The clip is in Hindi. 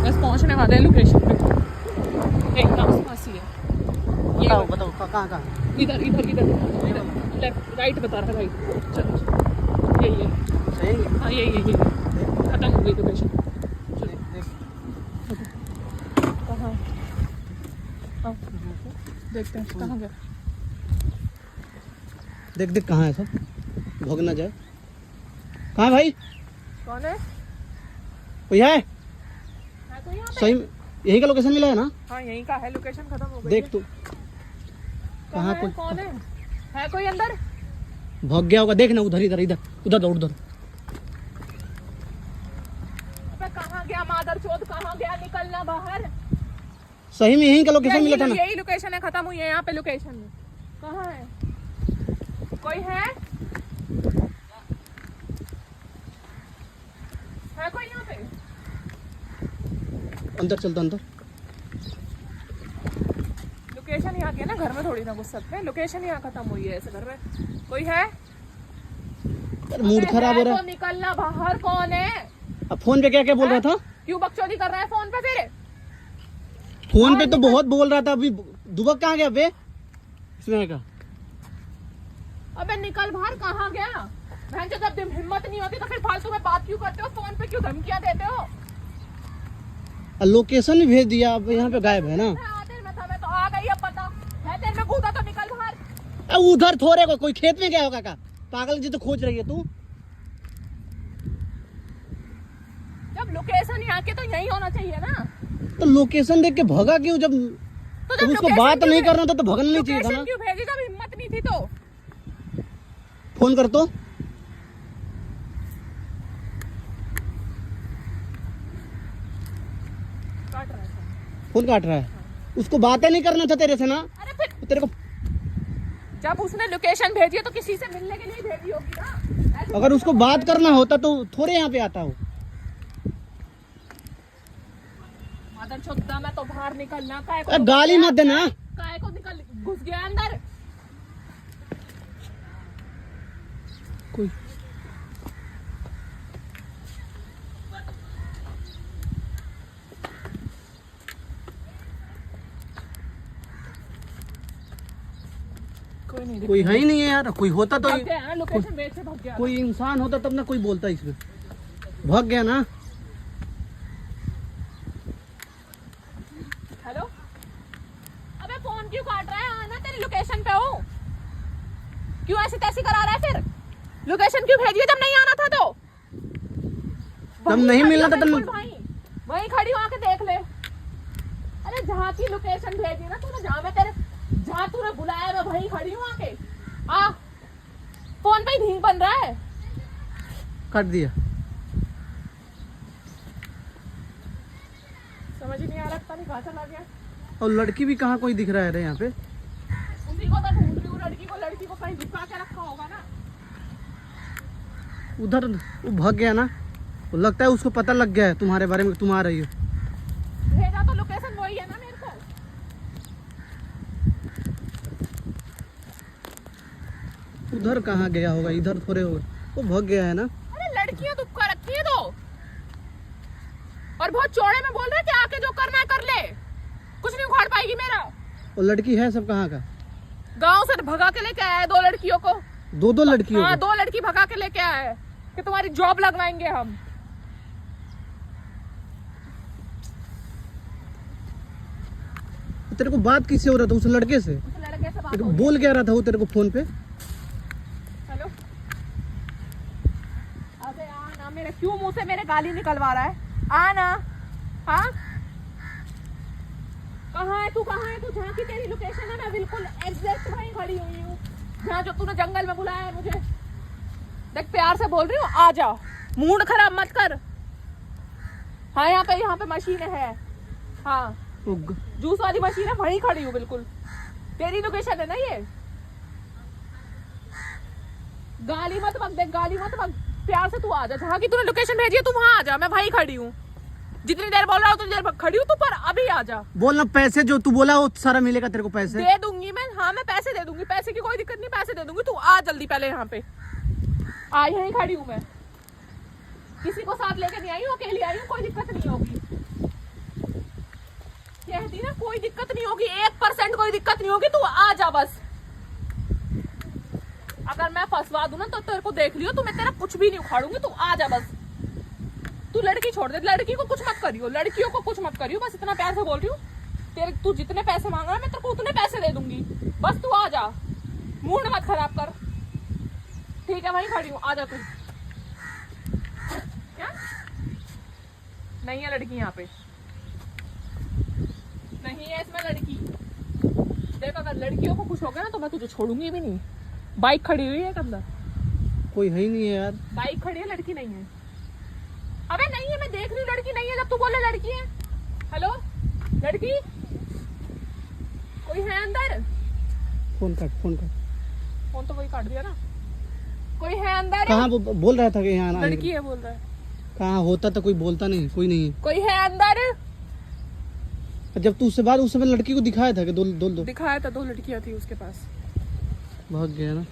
बस पहुंचने वाले हैं लोकेशन पे, एकदम आस-पास ही है। बताओ बताओ कहाँ? इधर इधर इधर लेफ्ट राइट बता रहा है, राइट। चलो यही है, सही है। हाँ यही है, खत्म हो गई लोकेशन। कहाँ आओ, देखते हैं कहाँ गया। देख कहाँ है सब, भोग ना जाए। कहाँ है भाई? कौन है? कोई है? कोई यहाँ पे? सही यही का लोकेशन मिला है ना? हाँ यहीं का है, लोकेशन खत्म हो गई। देख तू कहाँ है? कौन है? है कोई अंदर? भाग गया होगा, देख ना उधर इधर इधर उधर दौड़ उधर। अबे कहाँ गया मादरचोद, कहाँ गया? निकलना बाहर। सही में यही का लोकेशन मिला था ना? यही लोकेशन है, खत्म हुई है यहाँ पे लोकेशन। कहाँ है? कोई है कोई यहाँ पे? अंदर चलता अंदर। लोकेशन यहाँ की है ना, घर में थोड़ी ना घुस सकते हैं। लोकेशन यहाँ खत्म हुई है, ऐसे घर में कोई है? मूड खराब हो रहा है तो निकलना बाहर। कौन है? अब फोन पे क्या क्या बोल रहा था? क्यों बकचोदी कर रहा है फोन पे? फिर फोन पे तो बहुत बोल रहा था, अभी दुबक कहाँ गया बे? इसने कहा अबे निकल बाहर। कहाँ गया? बहन जो जब हिम्मत नहीं होती तो फिर फालतू में बात क्यों करते हो? फोन पे क्यों धमकियां देते हो? लोकेशन भी भेज दिया, अब यहाँ पे गायब है ना। आधे में था, मैं तो आ गई। अब पता है तेरे में कूदा तो निकल बाहर। उधर थोड़े को कोई खेत में गया होगा का? पागल जी तो खोज रही है तू। जब लोकेशन यहाँ के तो यही होना चाहिए ना। तो लोकेशन देख के भगा क्यों? जब तो उसको बात नहीं करना था तो भगना नहीं चाहिए था ना। क्यों भेजी जब हिम्मत नहीं थी तो? फोन कर तो। काट रहा है फोन काट रहा है। उसको बातें नहीं करना था तेरे से ना। अरे फिर तेरे को जब उसने लोकेशन भेजी है तो किसी से मिलने के लिए भेजी होगी ना। अगर उसको बात करना होता तो थोड़े यहाँ पे आता हो। मादरचोद, मैं तो बाहर निकलना। काय को गाली मत देना। काय को निकल घुस गया अंदर। कोई कोई है ही नहीं है यार। कोई होता तो लोकेशन भेज से भाग गया। कोई इंसान होता तब ना कोई बोलता इसमें। भाग गया ना। हेलो, अबे फोन क्यों काट रहा है? आना, तेरी लोकेशन पे हूँ। क्यों ऐसी तैसी करा रहा है? फिर लोकेशन क्यों भेजी है जब नहीं आना था तो? जब नहीं मिलना था तब वहीं खड़ी हो, आके देख ले। अरे जहाँ की लोकेशन भेजी ना तूने, जहाँ तूने बुलाया मैं वहीं खड़ी हूँ आके। आ फोन पे ही ढींग बन रहा है। काट दिया। समझ ही नहीं आ रहा, पता नहीं कहाँ चला गया। और लड़की भी कहाँ कोई दिख रहा है रे यहाँ पे? उसी को तो ढूंढ रही हूँ, लड़की को कहीं दिखा के रखा होगा ना। उधर वो भाग गया ना। वो लगता है उसको पता लग गया है तुम्हारे बारे में, तुम आ रही हो। भेजा तो लोकेशन वही है ना मेरे को। उधर कहाँ गया होगा? इधर थोड़े होगा। वो भाग गया है ना। अरे लड़कियां तो कर रखी है तो, और बहुत चौड़े में बोल रहे हैं कि आके जो करना है कर ले, कुछ नहीं उखाड़ पाएगी मेरा। वो लड़की है सब कहाँ का? गांव से भगा के लेके आया है 2 लड़कियों को। दो लड़कियों हाँ, को? 2 लड़की भगा के लेके आया है कि तुम्हारी जॉब लगवाएंगे हम। तेरे को बात किससे हो रहा था? उस लड़के से? उस लड़के से बात तेरे को हो रही है। बोल क्या रहा था वो तेरे को फोन पे? हेलो, अबे आना, मेरे क्यों मुंह से मेरे गाली निकलवा रहा है? आना। हाँ, कहाँ है तू? जहाँ की तेरी लोकेशन है मैं बिल्कुल एग्जैक्ट वहीं खड़ी हुई हूँ, जहाँ जो तूने जंगल में बुलाया है मुझे। देख प्यार से बोल रही हूँ, आ जा, मूड खराब मत कर। हाँ यहाँ पे मशीन है। हाँ, जूस वाली मशीन है, वहीं खड़ी हूँ बिल्कुल। तेरी लोकेशन है ना ये। गाली मत बक, देख गाली मत बक। प्यार से तू आ जा, जहाँ की तूने लोकेशन भेजी है तू वहाँ आ जा, मैं वहीं खड़ी हूँ। जितनी देर बोल रहा हूँ उतनी देर खड़ी हूँ तू, पर अभी आ जा। बोलना पैसे जो तू बोला वो सारा मिलेगा तेरे को? पैसे दे दूंगी मैं। हाँ मैं पैसे दे दूंगी, पैसे की कोई दिक्कत नहीं, पैसे दे दूंगी। तू आ जल्दी, पहले यहाँ पे आ, यहीं खड़ी हूँ मैं। किसी को साथ लेके नहीं आई हूँ, अकेली आई हूँ, कोई दिक्कत नहीं होगी। कोई दिक्कत नहीं होगी, 1% कोई दिक्कत नहीं होगी, तू आ जा बस। अगर मैं फंसवा दूं ना तो तेरे को देख लियो, तू मैं तेरा कुछ भी नहीं उखाड़ूंगी, तू आ जा बस। तू लड़की छोड़ दे, लड़की को कुछ मत करियो, लड़कियों को कुछ मत करियो, बस इतना प्यार से बोल रही हूँ। तेरे तू जितने पैसे मांग रहा है मैं तेरे को उतने पैसे दे दूंगी, बस तू आ जा, मूड मत खराब कर। ठीक है वहीं खड़ी हूँ, आ जा तू। क्या नहीं है लड़की यहाँ पे, नहीं है इसमें लड़की। देख अगर लड़कियों को खुश हो गया ना तो मैं तुझे छोड़ूंगी भी नहीं। बाइक खड़ी हुई है एक अंदर, कोई है ही नहीं है यार। बाइक खड़ी है, लड़की नहीं है। अबे नहीं है, मैं देख रही हूँ लड़की नहीं है, जब तू बोले लड़की है। हेलो लड़की, कोई है अंदर? फोन काट, फोन काट। फोन तो वही काट दिया ना। कोई है अंदर? कहाँ बोल रहा था कि यहाँ आने लड़की है बोल रहा है। कहाँ होता तो कोई बोलता नहीं, कोई नहीं है। कोई है अंदर? जब तू उससे बात उस समय लड़की को दिखाया था कि दो दिखाया था, 2 लड़कियां थी उसके पास। भाग गया ना।